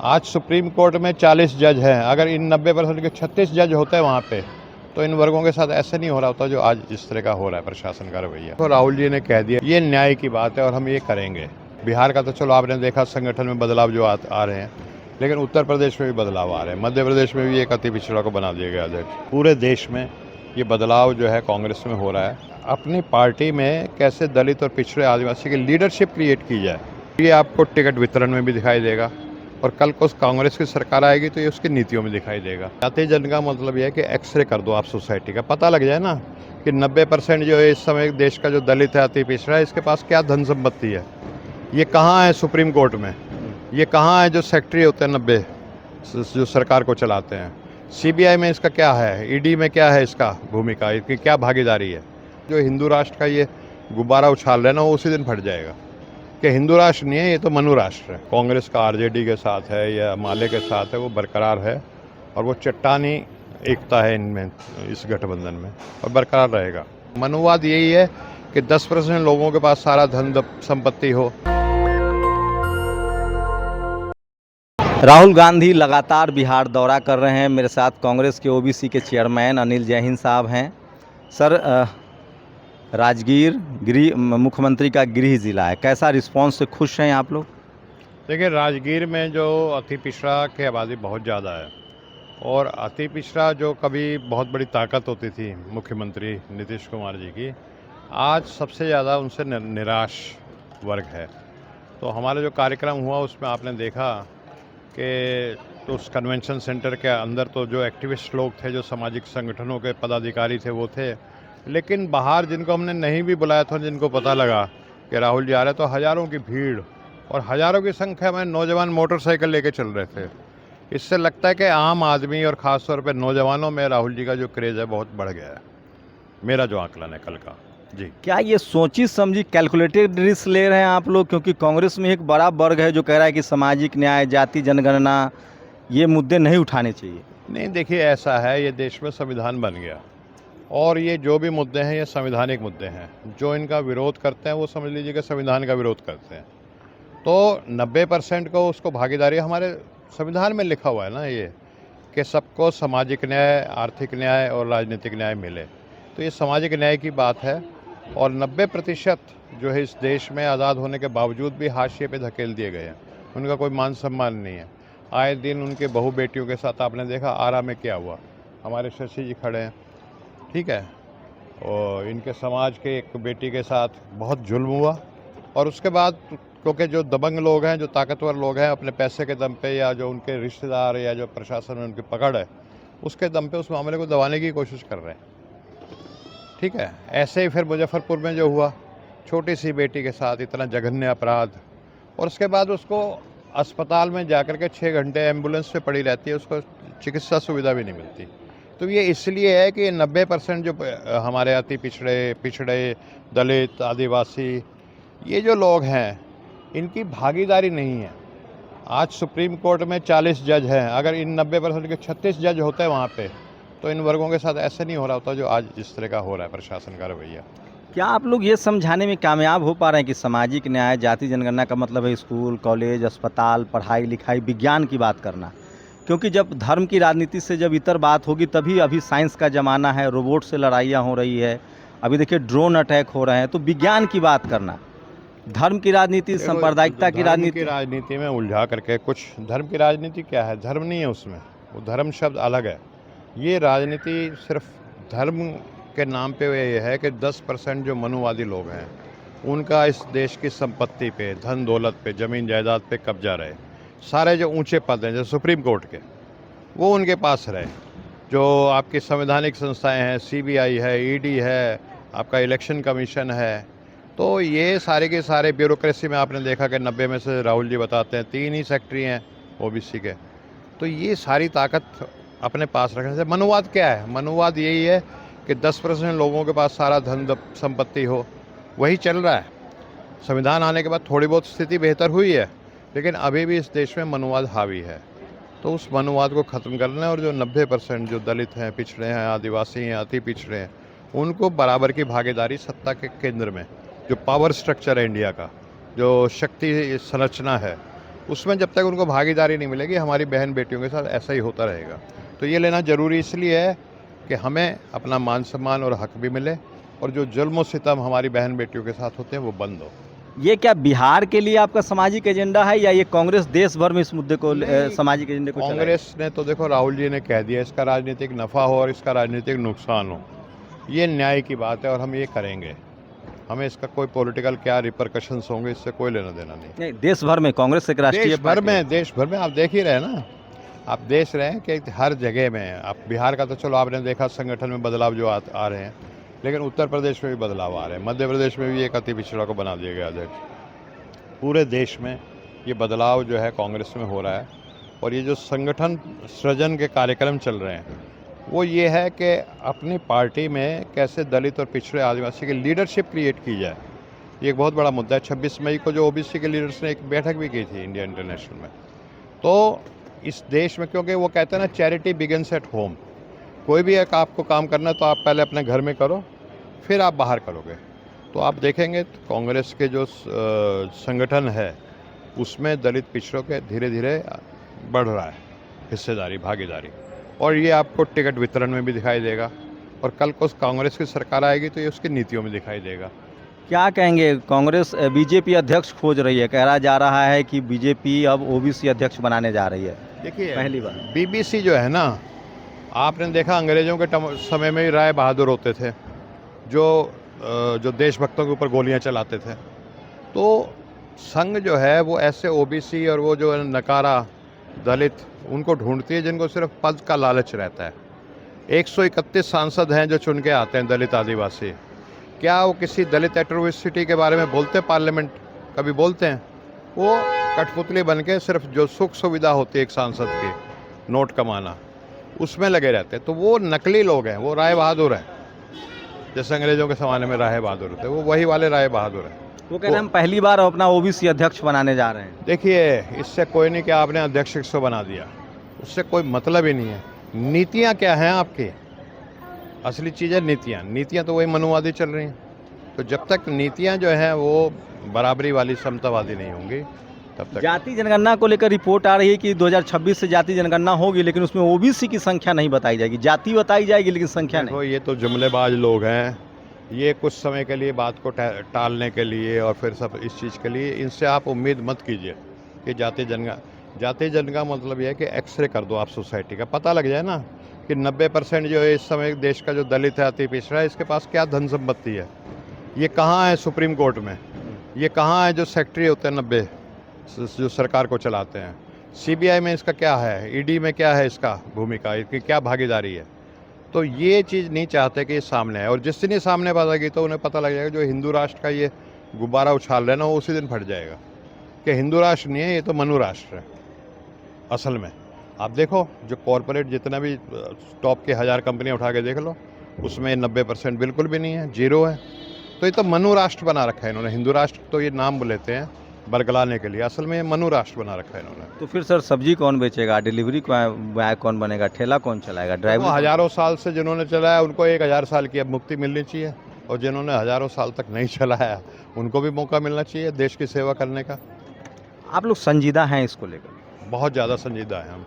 आज supreme court में 40 जज हैं। अगर इन 90% के 36 जज होते हैं वहाँ पे, तो इन वर्गों के साथ ऐसे नहीं हो रहा होता जो आज जिस तरह का हो रहा है प्रशासन का रवैया। तो राहुल जी ने कह दिया, ये न्याय की बात है और हम ये करेंगे। बिहार का तो चलो आपने देखा, संगठन में बदलाव जो आ रहे हैं, लेकिन उत्तर प्रदेश में भी बदलाव आ रहे हैं। मध्य प्रदेश में भी एक अति पिछड़ा को बना दिया गया अध्यक्ष। पूरे देश में ये बदलाव जो है कांग्रेस में हो रहा है। अपनी पार्टी में कैसे दलित और पिछड़े आदिवासी की लीडरशिप क्रिएट की जाए, ये आपको टिकट वितरण में भी दिखाई देगा और कल को कांग्रेस की सरकार आएगी तो ये उसकी नीतियों में दिखाई देगा। जाति जन का मतलब यह है कि एक्सरे कर दो आप सोसाइटी का, पता लग जाए ना कि 90% जो है इस समय देश का जो दलित है, अति पिछड़ा है, इसके पास क्या धन संपत्ति है, ये कहाँ है सुप्रीम कोर्ट में, ये कहाँ है जो सेक्रेटरी होते हैं 90 जो सरकार को चलाते हैं, सीबीआई में इसका क्या है, ईडी में क्या है इसका भूमिका, इसकी क्या भागीदारी है। जो हिंदू राष्ट्र का ये गुब्बारा उछाल रहे हैं ना, वो उसी दिन फट जाएगा कि हिंदू राष्ट्र नहीं है, ये तो मनु राष्ट्र है। कांग्रेस का आरजेडी के साथ है या माले के साथ है, वो बरकरार है और वो चट्टानी एकता है इनमें, इस गठबंधन में, और बरकरार रहेगा। मनुवाद यही है कि 10% लोगों के पास सारा धन संपत्ति हो। राहुल गांधी लगातार बिहार दौरा कर रहे हैं। मेरे साथ कांग्रेस के ओबीसी के चेयरमैन अनिल जैन साहब हैं। सर, राजगीर गृह मुख्यमंत्री का गृह जिला है, कैसा रिस्पांस से खुश हैं आप लोग? देखिए, राजगीर में जो अति पिछड़ा की आबादी बहुत ज़्यादा है और अति पिछड़ा जो कभी बहुत बड़ी ताकत होती थी मुख्यमंत्री नीतीश कुमार जी की, आज सबसे ज़्यादा उनसे निराश वर्ग है। तो हमारा जो कार्यक्रम हुआ उसमें आपने देखा कि तो उस कन्वेंशन सेंटर के अंदर तो जो एक्टिविस्ट लोग थे, जो सामाजिक संगठनों के पदाधिकारी थे, वो थे, लेकिन बाहर जिनको हमने नहीं भी बुलाया था, जिनको पता लगा कि राहुल जी आ रहे, तो हज़ारों की भीड़ और हज़ारों की संख्या में नौजवान मोटरसाइकिल लेके चल रहे थे। इससे लगता है कि आम आदमी और ख़ास तौर पे नौजवानों में राहुल जी का जो क्रेज़ है बहुत बढ़ गया है, मेरा जो आकलन है कल का। जी, क्या ये सोची समझी कैलकुलेटेड रिस्क ले रहे हैं आप लोग? क्योंकि कांग्रेस में एक बड़ा वर्ग है जो कह रहा है कि सामाजिक न्याय, जाति जनगणना, ये मुद्दे नहीं उठाने चाहिए। नहीं, देखिए ऐसा है, ये देश में संविधान बन गया और ये जो भी मुद्दे हैं ये संवैधानिक मुद्दे हैं। जो इनका विरोध करते हैं वो समझ लीजिए कि संविधान का विरोध करते हैं। तो 90% को उसको भागीदारी, हमारे संविधान में लिखा हुआ है ना ये, कि सबको सामाजिक न्याय, आर्थिक न्याय और राजनीतिक न्याय मिले। तो ये सामाजिक न्याय की बात है और 90% जो है इस देश में आज़ाद होने के बावजूद भी हाशिए पे धकेल दिए गए हैं। उनका कोई मान सम्मान नहीं है। आए दिन उनके बहू बेटियों के साथ आपने देखा आरा में क्या हुआ, हमारे शशि जी खड़े हैं, ठीक है, और इनके समाज के एक बेटी के साथ बहुत जुल्म हुआ और उसके बाद क्योंकि जो दबंग लोग हैं, जो ताकतवर लोग हैं, अपने पैसे के दम पे या जो उनके रिश्तेदार या जो प्रशासन में उनकी पकड़ है उसके दम पे उस मामले को दबाने की कोशिश कर रहे हैं, ठीक है। ऐसे ही फिर मुजफ्फरपुर में जो हुआ, छोटी सी बेटी के साथ इतना जघन्य अपराध, और उसके बाद उसको अस्पताल में जाकर के 6 घंटे एम्बुलेंस पे पड़ी रहती है, उसको चिकित्सा सुविधा भी नहीं मिलती। तो ये इसलिए है कि 90% जो हमारे अति पिछड़े दलित, आदिवासी, ये जो लोग हैं, इनकी भागीदारी नहीं है। आज सुप्रीम कोर्ट में 40 जज हैं। अगर इन 90% के 36 जज होते हैं वहाँ पे, तो इन वर्गों के साथ ऐसे नहीं हो रहा होता जो आज जिस तरह का हो रहा है प्रशासन का रवैया। क्या आप लोग ये समझाने में कामयाब हो पा रहे हैं कि सामाजिक न्याय, जाति जनगणना का मतलब है स्कूल, कॉलेज, अस्पताल, पढ़ाई लिखाई, विज्ञान की बात करना? क्योंकि जब धर्म की राजनीति से जब इतर बात होगी तभी, अभी साइंस का ज़माना है, रोबोट से लड़ाइयाँ हो रही है, अभी देखिए ड्रोन अटैक हो रहे हैं, तो विज्ञान की बात करना, धर्म की राजनीति, सांप्रदायिकता की राजनीति में उलझा करके कुछ, धर्म की राजनीति क्या है, धर्म नहीं है उसमें, वो धर्म शब्द अलग है। ये राजनीति सिर्फ धर्म के नाम पे ये है कि 10% जो मनुवादी लोग हैं उनका इस देश की संपत्ति पे, धन दौलत पे, ज़मीन जायदाद पे कब्जा रहे। सारे जो ऊंचे पद हैं, जो सुप्रीम कोर्ट के, वो उनके पास रहे। जो आपकी संवैधानिक संस्थाएं हैं, सीबीआई है, ईडी है, आपका इलेक्शन कमीशन है, तो ये सारे के सारे ब्यूरोक्रेसी में आपने देखा कि 90 में से राहुल जी बताते हैं 3 ही सेक्रेटरी हैं ओबीसी के। तो ये सारी ताकत अपने पास रखने से, मनुवाद क्या है? मनुवाद यही है कि 10% लोगों के पास सारा धन संपत्ति हो, वही चल रहा है। संविधान आने के बाद थोड़ी बहुत स्थिति बेहतर हुई है, लेकिन अभी भी इस देश में मनुवाद हावी है। तो उस मनुवाद को ख़त्म करना है और जो 90% जो दलित हैं, पिछड़े हैं, आदिवासी हैं, अति पिछड़े हैं, उनको बराबर की भागीदारी सत्ता के केंद्र में, जो पावर स्ट्रक्चर है इंडिया का, जो शक्ति संरचना है, उसमें जब तक उनको भागीदारी नहीं मिलेगी हमारी बहन बेटियों के साथ ऐसा ही होता रहेगा। तो ये लेना ज़रूरी इसलिए है कि हमें अपना मान सम्मान और हक भी मिले और जो जुल्म और सितम हमारी बहन बेटियों के साथ होते हैं वो बंद हो। ये क्या बिहार के लिए आपका सामाजिक एजेंडा है या ये कांग्रेस देश भर में इस मुद्दे को सामाजिक एजेंडे को चलाएगी? कांग्रेस ने तो देखो राहुल जी ने कह दिया इसका राजनीतिक नफ़ा हो और इसका राजनीतिक नुकसान हो, ये न्याय की बात है और हम ये करेंगे। हमें इसका कोई पॉलिटिकल क्या रिपरकशंस होंगे इससे कोई लेना देना नहीं। देश भर में कांग्रेस एक राष्ट्रीय देश भर में आप देख ही रहे हैं ना, आप देख रहे हैं कि हर जगह में। आप बिहार का तो चलो आपने देखा संगठन में बदलाव जो आ रहे हैं, लेकिन उत्तर प्रदेश में भी बदलाव आ रहे हैं, मध्य प्रदेश में भी एक अति पिछड़ा को बना दिया गया अध्यक्ष। पूरे देश में ये बदलाव जो है कांग्रेस में हो रहा है और ये जो संगठन सृजन के कार्यक्रम चल रहे हैं वो ये है कि अपनी पार्टी में कैसे दलित और पिछड़े आदिवासी की लीडरशिप क्रिएट की जाए। ये एक बहुत बड़ा मुद्दा है। 26 मई को जो ओबीसी के लीडर्स ने एक बैठक भी की थी इंडिया इंटरनेशनल में। तो इस देश में, क्योंकि वो कहते हैं ना चैरिटी बिगिंस एट होम, कोई भी एक आपको काम करना है तो आप पहले अपने घर में करो फिर आप बाहर करोगे। तो आप देखेंगे तो कांग्रेस के जो संगठन है उसमें दलित पिछड़ों के धीरे धीरे बढ़ रहा है हिस्सेदारी, भागीदारी, और ये आपको टिकट वितरण में भी दिखाई देगा और कल को कांग्रेस की सरकार आएगी तो ये उसकी नीतियों में दिखाई देगा। क्या कहेंगे? कांग्रेस बीजेपी अध्यक्ष खोज रही है, कहा जा रहा है कि बीजेपी अब ओबीसी अध्यक्ष बनाने जा रही है। देखिए पहली बार बीबीसी जो है ना, आपने देखा अंग्रेजों के समय में ही राय बहादुर होते थे जो देशभक्तों के ऊपर गोलियां चलाते थे। तो संघ जो है वो ऐसे ओबीसी और वो जो नकारा दलित उनको ढूंढती है जिनको सिर्फ पद का लालच रहता है। 131 सांसद हैं जो चुन के आते हैं दलित आदिवासी। क्या वो किसी दलित एट्रोसिटी के बारे में बोलते हैं? पार्लियामेंट कभी बोलते हैं? वो कठपुतली बन के सिर्फ जो सुख सुविधा होती है एक सांसद की, नोट कमाना, उसमें लगे रहते हैं। तो वो नकली लोग हैं, वो राय बहादुर हैं। जैसे अंग्रेजों के ज़माने में राय बहादुर थे, वो वही वाले राय बहादुर हैं। वो कह रहे हैं हम पहली बार अपना ओबीसी अध्यक्ष बनाने जा रहे हैं। देखिए, इससे कोई नहीं कि आपने अध्यक्ष किसको बना दिया, उससे कोई मतलब ही नहीं है। नीतियाँ क्या हैं आपकी? असली चीज़ है नीतियाँ तो वही मनुवादी चल रही हैं। तो जब तक नीतियाँ जो हैं वो बराबरी वाली, समतावादी नहीं होंगी तब तक। जाति जनगणना को लेकर रिपोर्ट आ रही है कि 2026 से जाति जनगणना होगी, लेकिन उसमें ओबीसी की संख्या नहीं बताई जाएगी। जाति बताई जाएगी लेकिन संख्या नहीं। ये तो जुमलेबाज लोग हैं, ये कुछ समय के लिए बात को टालने के लिए और फिर सब इस चीज़ के लिए, इनसे आप उम्मीद मत कीजिए कि जाति जनगणना मतलब यह है कि एक्सरे कर दो आप सोसाइटी का, पता लग जाए ना कि 90% जो है इस समय देश का जो दलित है, अति पिछड़ा है, इसके पास क्या धन संपत्ति है, ये कहाँ है सुप्रीम कोर्ट में, ये कहाँ है जो सेक्रेटरी होते हैं 90 जो सरकार को चलाते हैं, सीबीआई में इसका क्या है, ईडी में क्या है इसका भूमिका, इसकी क्या भागीदारी है। तो ये चीज़ नहीं चाहते कि ये सामने आए, और जिस दिन ये सामने बात आएगी तो उन्हें पता लग जाएगा जो हिंदू राष्ट्र का ये गुब्बारा उछाल रहे हैं ना, वो उसी दिन फट जाएगा कि हिंदू राष्ट्र नहीं है, ये तो मनु राष्ट्र है असल में। आप देखो जो कॉरपोरेट जितना भी टॉप के 1000 कंपनियां उठा के देख लो, उसमें 90% बिल्कुल भी नहीं है, जीरो है। तो ये तो मनु राष्ट्र बना रखा है इन्होंने। हिंदू राष्ट्र तो ये नाम लेते हैं बरगलाने के लिए, असल में ये मनु राष्ट्र बना रखा है इन्होंने। तो फिर सर सब्जी कौन बेचेगा, डिलीवरी कौन बनेगा, ठेला कौन चलाएगा, ड्राइवर? हजारों साल से जिन्होंने चलाया उनको 1000 साल की अब मुक्ति मिलनी चाहिए, और जिन्होंने हजारों साल तक नहीं चलाया उनको भी मौका मिलना चाहिए देश की सेवा करने का। आप लोग संजीदा हैं इसको लेकर? बहुत ज़्यादा संजीदा है हम।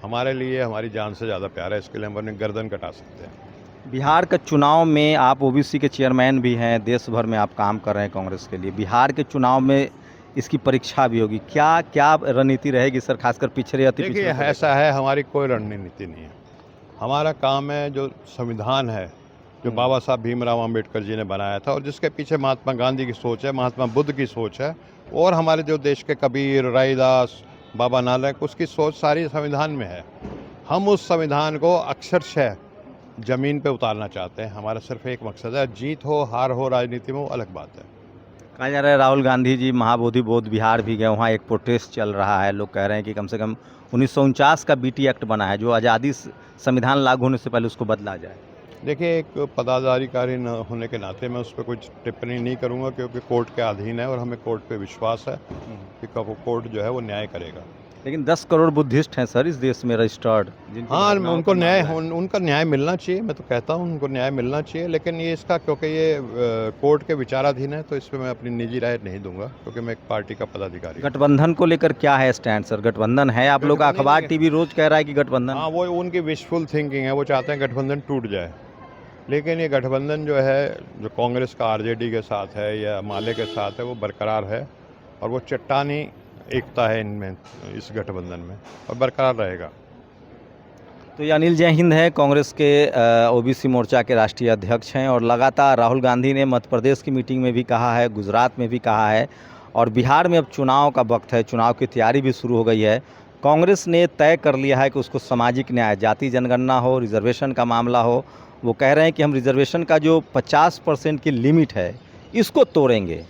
हमारे लिए हमारी जान से ज़्यादा प्यार है, इसके लिए हम अपनी गर्दन कटा सकते हैं। बिहार के चुनाव में आप ओबीसी के चेयरमैन भी हैं, देश भर में आप काम कर रहे हैं कांग्रेस के लिए। बिहार के चुनाव में इसकी परीक्षा भी होगी, क्या रणनीति रहेगी सर, खासकर पिछड़े अति पिछड़े? देखिए, ऐसा है, हमारी कोई रणनीति नहीं है। हमारा काम है जो संविधान है, जो बाबा साहब भीमराव अम्बेडकर जी ने बनाया था और जिसके पीछे महात्मा गांधी की सोच है, महात्मा बुद्ध की सोच है, और हमारे जो देश के कबीर, रैदास, बाबा नानक, उसकी सोच सारी संविधान में है। हम उस संविधान को अक्षरशः ज़मीन पे उतारना चाहते हैं। हमारा सिर्फ एक मकसद है, जीत हो हार हो राजनीति में वो अलग बात है। कहा जा रहा है राहुल गांधी जी महाबोधि बोध बिहार भी गए, वहाँ एक प्रोटेस्ट चल रहा है। लोग कह रहे हैं कि कम से कम 1949 का बीटी एक्ट बना है, जो आज़ादी संविधान लागू होने से पहले उसको बदला जाए। देखिए, एक पदाधिकारी न होने के नाते मैं उस पर कुछ टिप्पणी नहीं करूंगा, क्योंकि कोर्ट के अधीन है और हमें कोर्ट पे विश्वास है कि कोर्ट जो है वो न्याय करेगा। लेकिन 10 करोड़ बुद्धिस्ट हैं सर इस देश में रजिस्टर्ड। हाँ, उनको न्याय उनका न्याय मिलना चाहिए, मैं तो कहता हूँ उनको न्याय मिलना चाहिए। लेकिन ये इसका क्योंकि ये कोर्ट के विचाराधीन है, तो इस पर मैं अपनी निजी राय नहीं दूंगा, क्योंकि मैं एक पार्टी का पदाधिकारी हूँ। गठबंधन को लेकर क्या है स्टैंड सर? गठबंधन है आप लोग का? अखबार टीवी रोज कह रहा है कि गठबंधन। हाँ, वो उनकी विशफुल थिंकिंग है, वो चाहते हैं गठबंधन टूट जाए। लेकिन ये गठबंधन जो है, जो कांग्रेस का आरजेडी के साथ है या माले के साथ है, वो बरकरार है, और वो चट्टानी एकता है इनमें, इस गठबंधन में, और बरकरार रहेगा। तो ये अनिल जय हिंद है, कांग्रेस के ओबीसी मोर्चा के राष्ट्रीय अध्यक्ष हैं, और लगातार राहुल गांधी ने मध्य प्रदेश की मीटिंग में भी कहा है, गुजरात में भी कहा है, और बिहार में अब चुनाव का वक्त है, चुनाव की तैयारी भी शुरू हो गई है। कांग्रेस ने तय कर लिया है कि उसको सामाजिक न्याय, जाति जनगणना हो, रिजर्वेशन का मामला हो, वो कह रहे हैं कि हम रिजर्वेशन का जो 50% की लिमिट है इसको तोड़ेंगे।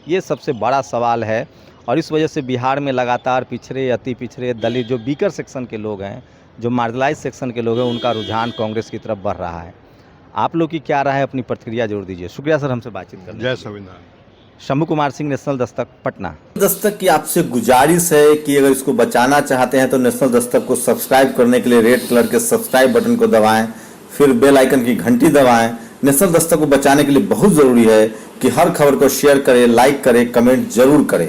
ये सबसे बड़ा सवाल है, और इस वजह से बिहार में लगातार पिछड़े, अति पिछड़े, दलित, जो वीकर सेक्शन के लोग हैं, जो मार्जिनलाइज सेक्शन के लोग हैं, उनका रुझान कांग्रेस की तरफ बढ़ रहा है। आप लोग की क्या राय है? अपनी प्रतिक्रिया जरूर दीजिए। शुक्रिया सर हमसे बातचीत करने। जय संविधान। शंभू कुमार सिंह, नेशनल दस्तक, पटना। दस्तक की आपसे गुजारिश है कि अगर इसको बचाना चाहते हैं तो नेशनल दस्तक को सब्सक्राइब करने के लिए रेड कलर के सब्सक्राइब बटन को दबाएं, फिर बेल आइकन की घंटी दबाएं। नेशनल दस्तक को बचाने के लिए बहुत जरूरी है कि हर खबर को शेयर करें, लाइक करें, कमेंट जरूर करें।